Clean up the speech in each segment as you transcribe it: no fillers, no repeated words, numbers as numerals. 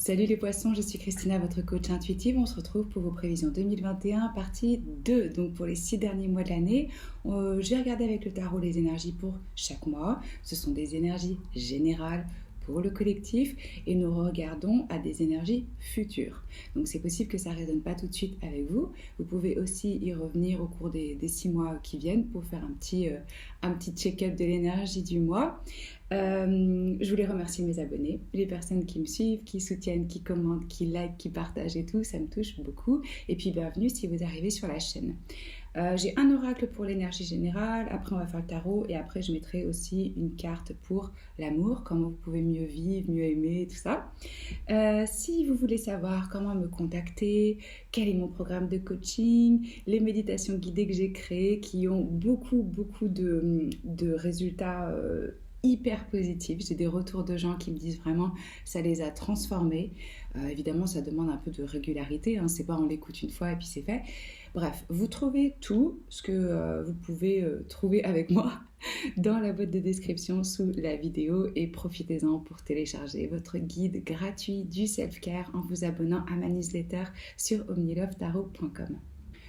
Salut les poissons, je suis Christina, votre coach intuitive. On se retrouve pour vos prévisions 2021, partie 2. Donc pour les 6 derniers mois de l'année, j'ai regardé avec le tarot les énergies pour chaque mois. Ce sont des énergies générales pour le collectif et nous regardons à des énergies futures. Donc c'est possible que ça ne résonne pas tout de suite avec vous. Vous pouvez aussi y revenir au cours des 6 mois qui viennent pour faire un petit check-up de l'énergie du mois. Je voulais remercier mes abonnés, les personnes qui me suivent, qui soutiennent, qui commentent, qui likent, qui partagent et tout, ça me touche beaucoup. Et puis bienvenue si vous arrivez sur la chaîne. J'ai un oracle pour l'énergie générale, après on va faire le tarot et après je mettrai aussi une carte pour l'amour, comment vous pouvez mieux vivre, mieux aimer, tout ça. Si vous voulez savoir comment me contacter, quel est mon programme de coaching, les méditations guidées que j'ai créées qui ont beaucoup de résultats hyper positifs. J'ai des retours de gens qui me disent vraiment ça les a transformés. Évidemment, ça demande un peu de régularité, hein. C'est pas on l'écoute une fois et puis c'est fait. Bref, vous trouvez tout ce que vous pouvez trouver avec moi dans la boîte de description sous la vidéo et profitez-en pour télécharger votre guide gratuit du self-care en vous abonnant à ma newsletter sur omnilovetarot.com.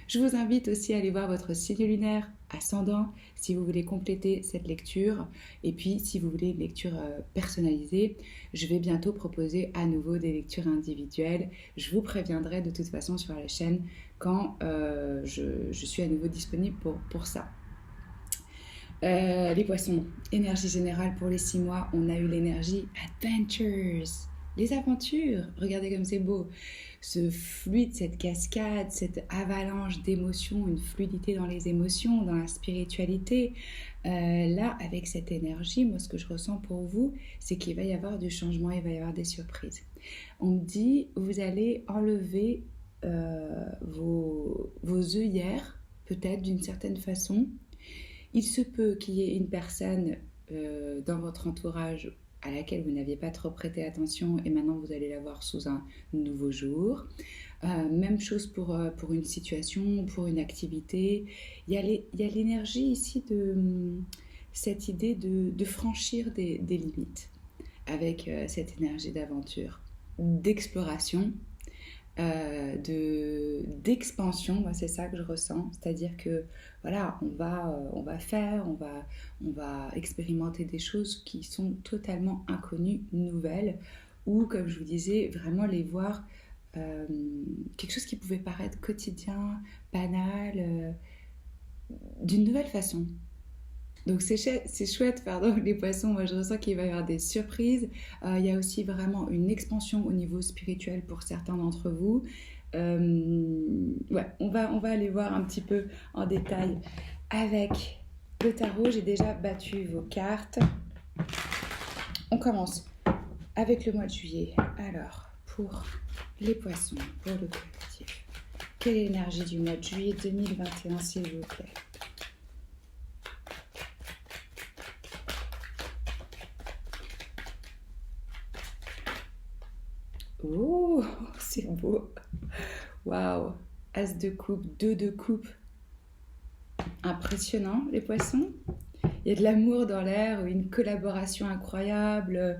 Je vous invite aussi à aller voir votre signe lunaire ascendant si vous voulez compléter cette lecture. Et puis, si vous voulez une lecture personnalisée, je vais bientôt proposer à nouveau des lectures individuelles. Je vous préviendrai de toute façon sur la chaîne quand je suis à nouveau disponible pour ça. Les poissons, énergie générale pour les 6 mois, on a eu l'énergie Adventures. Les aventures, regardez comme c'est beau, ce fluide, cette cascade, cette avalanche d'émotions, une fluidité dans les émotions, dans la spiritualité. Là, avec cette énergie, moi ce que je ressens pour vous, c'est qu'il va y avoir du changement, il va y avoir des surprises. On me dit, vous allez enlever vos œillères, peut-être d'une certaine façon. Il se peut qu'il y ait une personne dans votre entourage à laquelle vous n'aviez pas trop prêté attention et maintenant vous allez la voir sous un nouveau jour. Même chose pour une situation, pour une activité. Il y a l'énergie ici de cette idée de franchir des limites avec cette énergie d'aventure, d'exploration, d'expansion. Moi c'est ça que je ressens, c'est-à-dire que voilà, on va faire, on va expérimenter des choses qui sont totalement inconnues, nouvelles, ou comme je vous disais, vraiment les voir quelque chose qui pouvait paraître quotidien, banal, d'une nouvelle façon. Donc c'est chouette, les poissons, moi je ressens qu'il va y avoir des surprises. Il y a aussi vraiment une expansion au niveau spirituel pour certains d'entre vous. On va aller voir un petit peu en détail avec le tarot. J'ai déjà battu vos cartes. On commence avec le mois de juillet. Alors, pour les poissons, pour le collectif, quelle est l'énergie du mois de juillet 2021 s'il vous plaît ? Oh, c'est beau. Waouh. As de coupe, 2 de coupe. Impressionnant, les poissons. Il y a de l'amour dans l'air, une collaboration incroyable,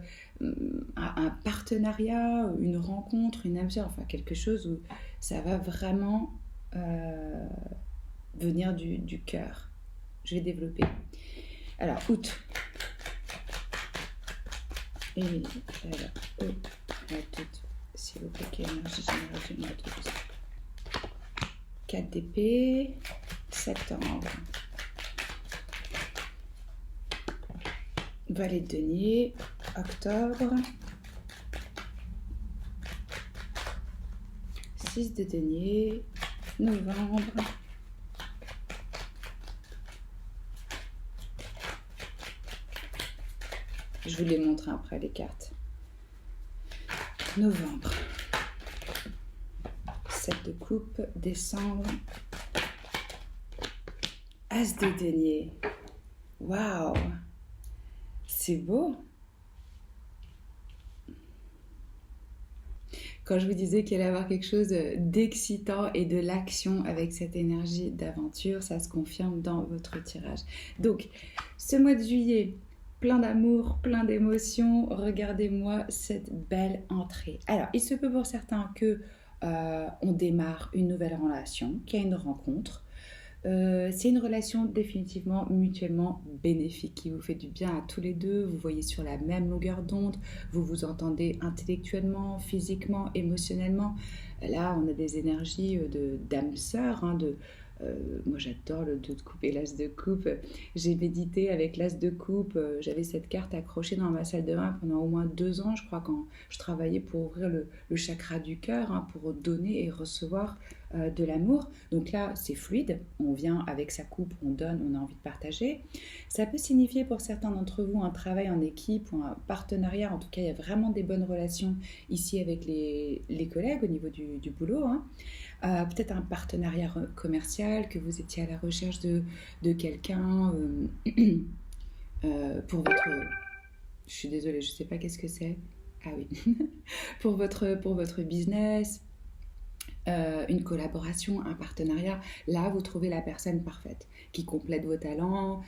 un partenariat, une rencontre, une âme sœur, enfin quelque chose où ça va vraiment venir du cœur. Je vais développer. Alors, août. Et alors, toute. S'il vous plaît, quelle énergie générale du mois d'août. 4 d'épée, septembre. Valet de denier, octobre. 6 de denier, novembre. Je vous les montre après les cartes. Novembre, 7 de coupe, décembre, As de denier. Waouh, c'est beau. Quand je vous disais qu'il allait y avoir quelque chose d'excitant et de l'action avec cette énergie d'aventure, ça se confirme dans votre tirage. Donc, ce mois de juillet, plein d'amour, plein d'émotions. Regardez-moi cette belle entrée. Alors, il se peut pour certains que on démarre une nouvelle relation, qu'il y a une rencontre. C'est une relation définitivement mutuellement bénéfique qui vous fait du bien à tous les deux. Vous voyez sur la même longueur d'onde, vous vous entendez intellectuellement, physiquement, émotionnellement. Là, on a des énergies d'âme sœur, moi j'adore le 2 de coupe et l'as de coupe. J'ai médité avec l'as de coupe. J'avais cette carte accrochée dans ma salle de bain pendant au moins 2 ans, je crois, quand je travaillais pour ouvrir le chakra du cœur, pour donner et recevoir de l'amour. Donc là, c'est fluide. On vient avec sa coupe, on donne, on a envie de partager. Ça peut signifier pour certains d'entre vous un travail en équipe ou un partenariat. En tout cas, il y a vraiment des bonnes relations ici avec les collègues au niveau du boulot. Peut-être un partenariat commercial, que vous étiez à la recherche de quelqu'un pour votre... Je suis désolée, je ne sais pas qu'est-ce que c'est. Ah oui. pour votre business, une collaboration, un partenariat. Là, vous trouvez la personne parfaite qui complète vos talents,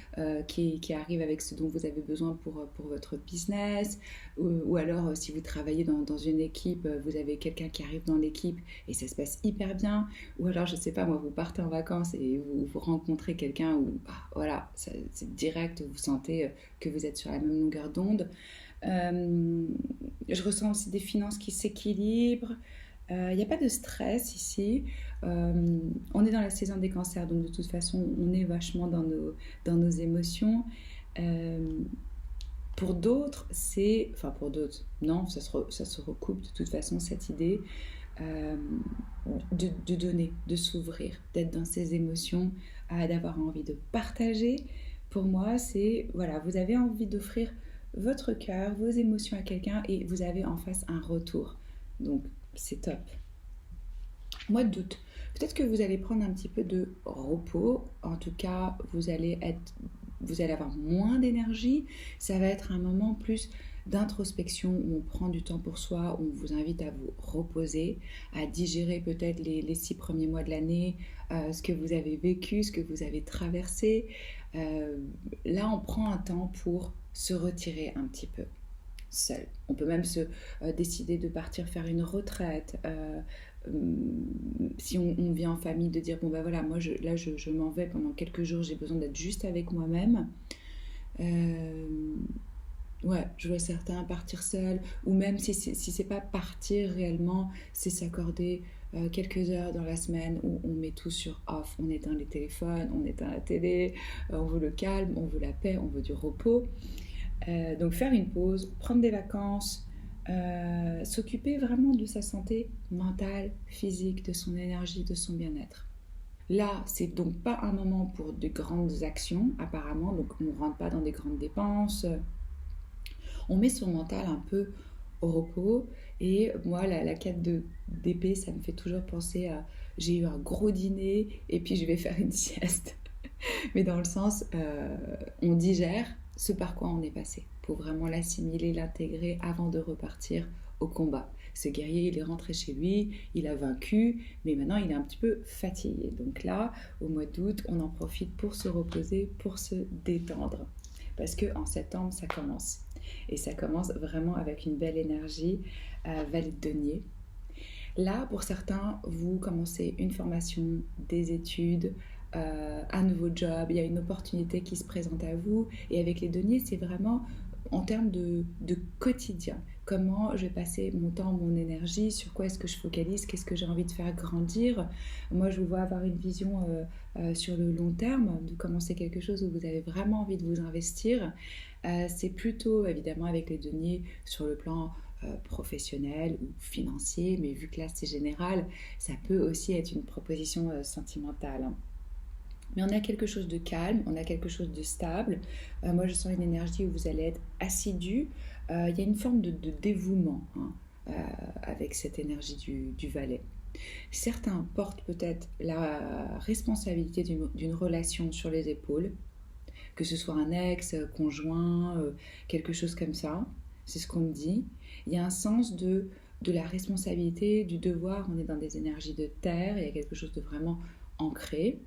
qui arrive avec ce dont vous avez besoin pour votre business. Ou alors, si vous travaillez dans une équipe, vous avez quelqu'un qui arrive dans l'équipe et ça se passe hyper bien. Ou alors, je ne sais pas, moi, vous partez en vacances et vous rencontrez quelqu'un où, voilà, c'est direct, vous sentez que vous êtes sur la même longueur d'onde. Je ressens aussi des finances qui s'équilibrent. Il n'y a pas de stress ici. On est dans la saison des cancers, donc de toute façon, on est vachement dans nos émotions. Euh, pour d'autres, Enfin, pour d'autres, non, ça se recoupe de toute façon, cette idée euh, de donner, de s'ouvrir, d'être dans ses émotions, d'avoir envie de partager. Pour moi, c'est, voilà, vous avez envie d'offrir votre cœur, vos émotions à quelqu'un et vous avez en face un retour. Donc, c'est top. Mois d'août. Peut-être que vous allez prendre un petit peu de repos. En tout cas, vous allez avoir moins d'énergie. Ça va être un moment plus d'introspection où on prend du temps pour soi, où on vous invite à vous reposer, à digérer peut-être les 6 premiers mois de l'année, ce que vous avez vécu, ce que vous avez traversé. Là, on prend un temps pour se retirer un petit peu seul. On peut même décider de partir faire une retraite. Si on vient en famille, de dire bon ben voilà, moi je m'en vais pendant quelques jours, j'ai besoin d'être juste avec moi-même. Ouais, je vois certains partir seuls, ou même si c'est pas partir réellement, c'est s'accorder quelques heures dans la semaine où on met tout sur off, on éteint les téléphones, on éteint la télé, on veut le calme, on veut la paix, on veut du repos. Donc faire une pause, prendre des vacances, s'occuper vraiment de sa santé mentale, physique, de son énergie, de son bien-être. Là, c'est donc pas un moment pour de grandes actions, apparemment, donc on ne rentre pas dans des grandes dépenses. On met son mental un peu au repos. Et moi, la 4 d'épée, ça me fait toujours penser à j'ai eu un gros dîner et puis je vais faire une sieste. Mais dans le sens, on digère ce par quoi on est passé pour vraiment l'assimiler, l'intégrer avant de repartir au combat. Ce guerrier, il est rentré chez lui, il a vaincu, mais maintenant il est un petit peu fatigué. Donc là, au mois d'août, on en profite pour se reposer, pour se détendre. Parce qu'en septembre, ça commence. Et ça commence vraiment avec une belle énergie, Valide Denier. Là, pour certains, vous commencez une formation, des études, un nouveau job, il y a une opportunité qui se présente à vous. Et avec les deniers, c'est vraiment en termes de quotidien. Comment je vais passer mon temps, mon énergie, sur quoi est-ce que je focalise, qu'est-ce que j'ai envie de faire grandir. Moi, je vous vois avoir une vision sur le long terme, de commencer quelque chose où vous avez vraiment envie de vous investir. C'est plutôt, évidemment, avec les deniers sur le plan professionnel ou financier, mais vu que là, c'est général, ça peut aussi être une proposition sentimentale. Mais on a quelque chose de calme, on a quelque chose de stable. Moi, je sens une énergie où vous allez être assidu. Il y a une forme de dévouement avec cette énergie du valet. Certains portent peut-être la responsabilité d'une relation sur les épaules, que ce soit un ex, conjoint, quelque chose comme ça. C'est ce qu'on me dit. Il y a un sens de la responsabilité, du devoir. On est dans des énergies de terre, il y a quelque chose de vraiment ancré.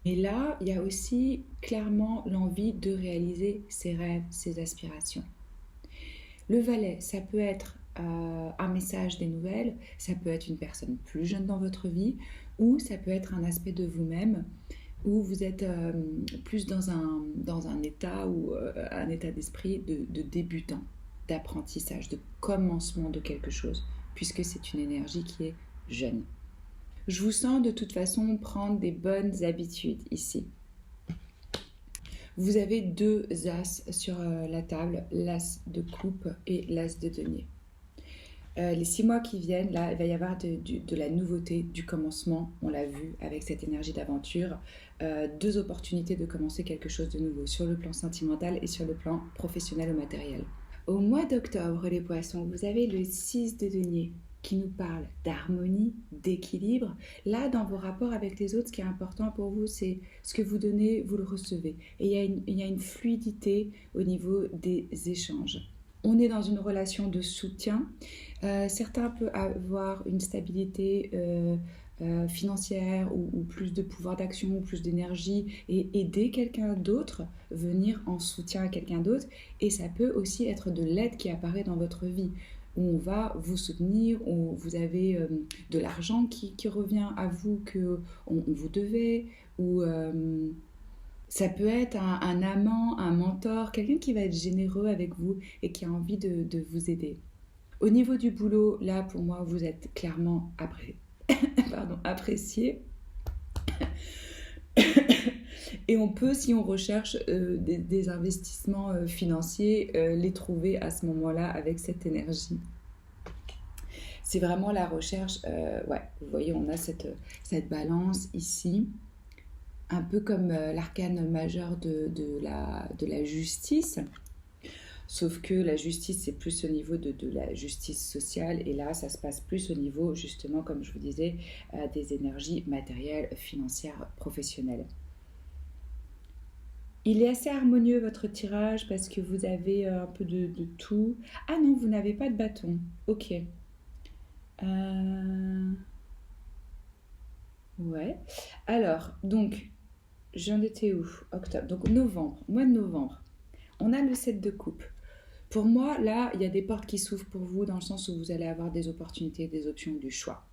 Mais là, il y a aussi clairement l'envie de réaliser ses rêves, ses aspirations. Le valet, ça peut être un message, des nouvelles, ça peut être une personne plus jeune dans votre vie, ou ça peut être un aspect de vous-même où vous êtes plus dans un état ou un état d'esprit de débutant, d'apprentissage, de commencement de quelque chose, puisque c'est une énergie qui est jeune. Je vous sens de toute façon prendre des bonnes habitudes ici. Vous avez deux as sur la table, l'as de coupe et l'as de denier. Les 6 mois qui viennent, là, il va y avoir de la nouveauté, du commencement. On l'a vu avec cette énergie d'aventure. Deux opportunités de commencer quelque chose de nouveau sur le plan sentimental et sur le plan professionnel ou matériel. Au mois d'octobre, les poissons, vous avez le 6 de denier qui nous parle d'harmonie, d'équilibre. Là, dans vos rapports avec les autres, ce qui est important pour vous, c'est ce que vous donnez, vous le recevez. Et il y a une fluidité au niveau des échanges. On est dans une relation de soutien. Certains peuvent avoir une stabilité financière ou plus de pouvoir d'action ou plus d'énergie et aider quelqu'un d'autre, venir en soutien à quelqu'un d'autre. Et ça peut aussi être de l'aide qui apparaît dans votre vie, où on va vous soutenir, où vous avez de l'argent qui revient à vous qu'on vous devait, ou ça peut être un amant, un mentor, quelqu'un qui va être généreux avec vous et qui a envie de vous aider. Au niveau du boulot, là pour moi, vous êtes clairement apprécié. Et on peut, si on recherche des investissements financiers, les trouver à ce moment-là avec cette énergie. C'est vraiment la recherche. Ouais, vous voyez, on a cette balance ici, un peu comme l'arcane majeur de la justice. Sauf que la justice, c'est plus au niveau de la justice sociale. Et là, ça se passe plus au niveau, justement, comme je vous disais, des énergies matérielles, financières, professionnelles. Il est assez harmonieux, votre tirage, parce que vous avez un peu de tout. Ah non, vous n'avez pas de bâton. Ok. Ouais. Alors, donc, j'en étais où? Octobre. Donc, novembre, mois de novembre. On a le 7 de coupe. Pour moi, là, il y a des portes qui s'ouvrent pour vous dans le sens où vous allez avoir des opportunités, des options, du choix.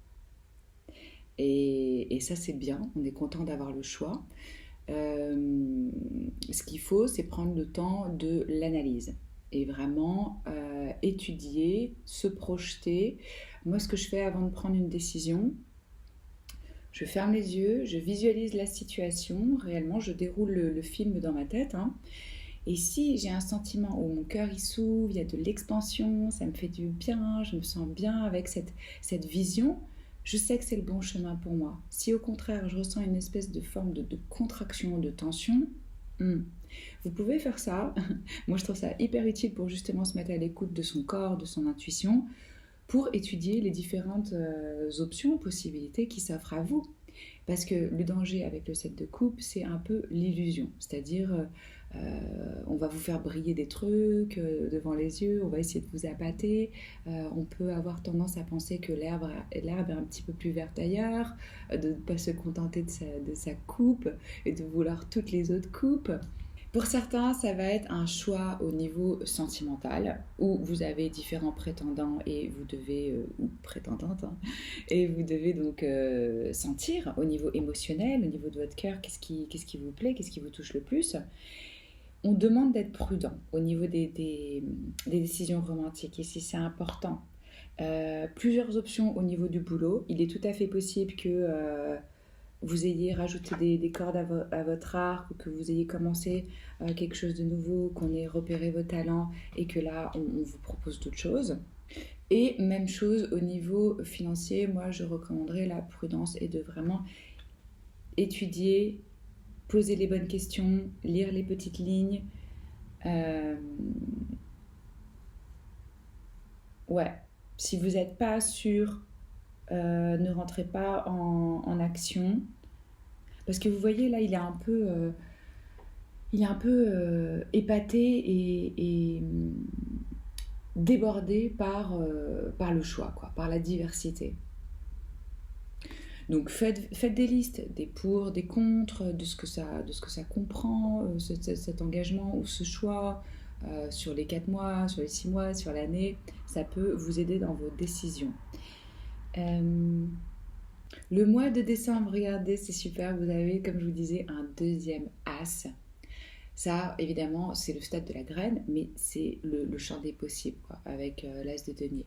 Et ça, c'est bien. On est content d'avoir le choix. Ce qu'il faut, c'est prendre le temps de l'analyse et vraiment étudier, se projeter. Moi, ce que je fais avant de prendre une décision, je ferme les yeux, je visualise la situation, réellement, je déroule le film dans ma tête. Et si j'ai un sentiment où mon cœur il s'ouvre, il y a de l'expansion, ça me fait du bien, je me sens bien avec cette vision, je sais que c'est le bon chemin pour moi. Si au contraire, je ressens une espèce de forme de contraction, de tension, vous pouvez faire ça. Moi, je trouve ça hyper utile pour justement se mettre à l'écoute de son corps, de son intuition, pour étudier les différentes options, possibilités qui s'offrent à vous. Parce que le danger avec le 7 de coupe, c'est un peu l'illusion. C'est-à-dire, on va vous faire briller des trucs devant les yeux, on va essayer de vous appâter. On peut avoir tendance à penser que l'herbe est un petit peu plus verte ailleurs, de ne pas se contenter de sa coupe et de vouloir toutes les autres coupes. Pour certains, ça va être un choix au niveau sentimental où vous avez différents prétendants et vous devez, ou prétendantes, et vous devez donc sentir au niveau émotionnel, au niveau de votre cœur, qu'est-ce qui vous plaît, qu'est-ce qui vous touche le plus. On demande d'être prudent au niveau des décisions romantiques. Ici, c'est important. Plusieurs options au niveau du boulot. Il est tout à fait possible que vous ayez rajouté des cordes à votre arc ou que vous ayez commencé quelque chose de nouveau, qu'on ait repéré vos talents et que là, on vous propose d'autres choses. Et même chose au niveau financier, moi, je recommanderais la prudence et de vraiment étudier, poser les bonnes questions, lire les petites lignes. Ouais, si vous n'êtes pas sûr, ne rentrez pas en action. Parce que vous voyez, là, il est un peu épaté et débordé par le choix, quoi, par la diversité. Donc faites des listes, des pour, des contre, de ce que ça comprend, cet engagement ou ce choix sur les 4 mois, sur les 6 mois, sur l'année. Ça peut vous aider dans vos décisions. Le mois de décembre, regardez, c'est super, vous avez, comme je vous disais, un deuxième as. Ça, évidemment, c'est le stade de la graine, mais c'est le champ des possibles, quoi, avec l'as de denier.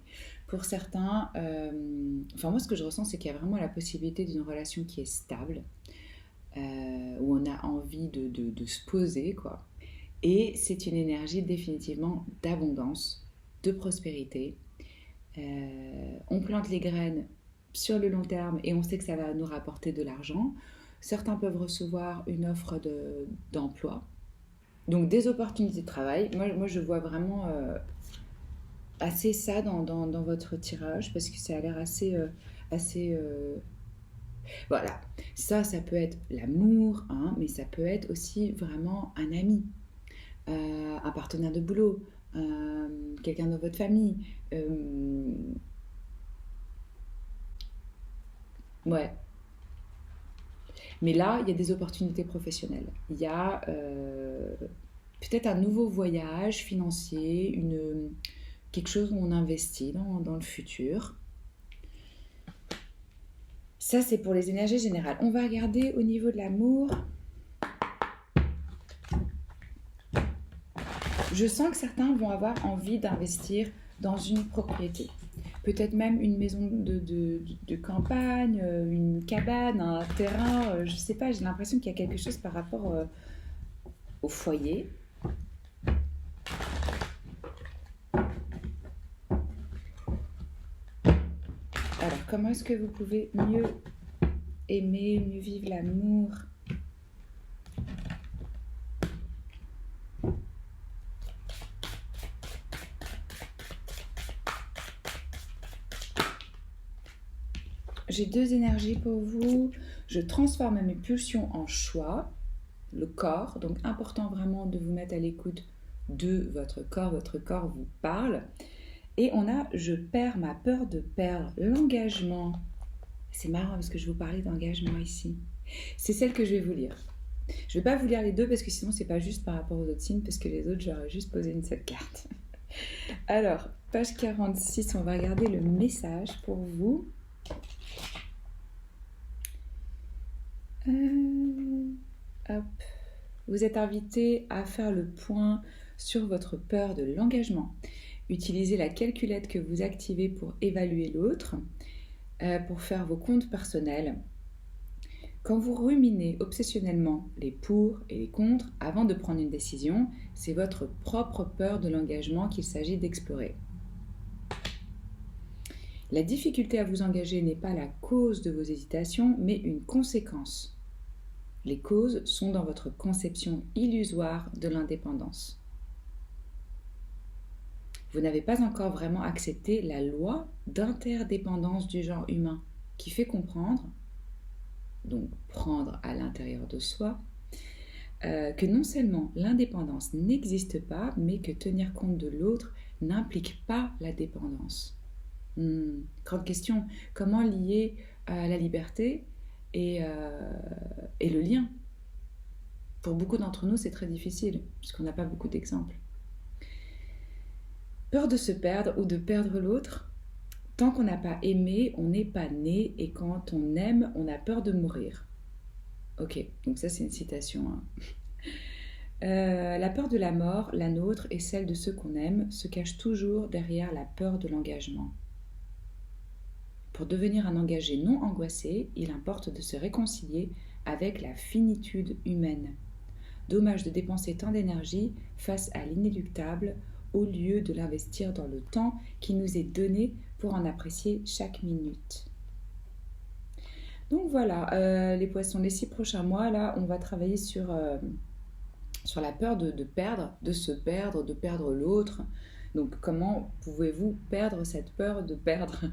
Pour certains, moi, ce que je ressens, c'est qu'il y a vraiment la possibilité d'une relation qui est stable, où on a envie de se poser, quoi. Et c'est une énergie définitivement d'abondance, de prospérité. On plante les graines sur le long terme et on sait que ça va nous rapporter de l'argent. Certains peuvent recevoir une offre d'emploi. Donc des opportunités de travail. Moi je vois vraiment assez ça dans votre tirage parce que ça a l'air assez. Voilà. Ça peut être l'amour, hein, mais ça peut être aussi vraiment un ami, un partenaire de boulot, quelqu'un de votre famille. Ouais. Mais là, il y a des opportunités professionnelles. Il y a peut-être un nouveau voyage financier, quelque chose où on investit dans le futur. Ça, c'est pour les énergies générales. On va regarder au niveau de l'amour. Je sens que certains vont avoir envie d'investir dans une propriété. Peut-être même une maison de campagne, une cabane, un terrain, je ne sais pas, j'ai l'impression qu'il y a quelque chose par rapport au foyer. Alors, comment est-ce que vous pouvez mieux aimer, mieux vivre l'amour ? J'ai 2 énergies pour vous. Je transforme mes pulsions en choix, le corps. Donc, important vraiment de vous mettre à l'écoute de votre corps. Votre corps vous parle. Et on a je perds ma peur de perdre, l'engagement. C'est marrant parce que je vous parlais d'engagement ici. C'est celle que je vais vous lire. Je ne vais pas vous lire les deux parce que sinon c'est pas juste par rapport aux autres signes parce que les autres j'aurais juste posé une seule carte. Alors, page 46, on va regarder le message pour vous. Hop. Vous êtes invité à faire le point sur votre peur de l'engagement. Utilisez la calculette que vous activez pour évaluer l'autre, pour faire vos comptes personnels. Quand vous ruminez obsessionnellement les pour et les contre avant de prendre une décision, c'est votre propre peur de l'engagement qu'il s'agit d'explorer. La difficulté à vous engager n'est pas la cause de vos hésitations, mais une conséquence. Les causes sont dans votre conception illusoire de l'indépendance. Vous n'avez pas encore vraiment accepté la loi d'interdépendance du genre humain qui fait comprendre, donc prendre à l'intérieur de soi, que non seulement l'indépendance n'existe pas, mais que tenir compte de l'autre n'implique pas la dépendance. Grande question, comment lier la liberté et le lien ? Pour beaucoup d'entre nous, c'est très difficile, puisqu'on n'a pas beaucoup d'exemples. Peur de se perdre ou de perdre l'autre. Tant qu'on n'a pas aimé, on n'est pas né, et quand on aime, on a peur de mourir. Ok, donc ça c'est une citation. Hein. La peur de la mort, la nôtre et celle de ceux qu'on aime, se cache toujours derrière la peur de l'engagement. Pour devenir un engagé non angoissé, il importe de se réconcilier avec la finitude humaine. Dommage de dépenser tant d'énergie face à l'inéluctable au lieu de l'investir dans le temps qui nous est donné pour en apprécier chaque minute. Donc voilà, les poissons, les 6 prochains mois, là, on va travailler sur la peur de perdre, de se perdre, de perdre l'autre. Donc comment pouvez-vous perdre cette peur de perdre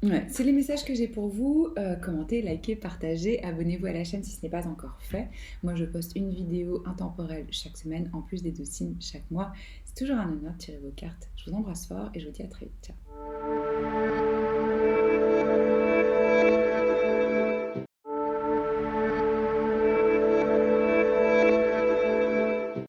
Ouais, c'est les messages que j'ai pour vous. Commentez, likez, partagez, abonnez-vous à la chaîne si ce n'est pas encore fait. Moi, je poste une vidéo intemporelle chaque semaine, en plus des 12 signes chaque mois. C'est toujours un honneur de tirer vos cartes. Je vous embrasse fort et je vous dis à très vite. Ciao.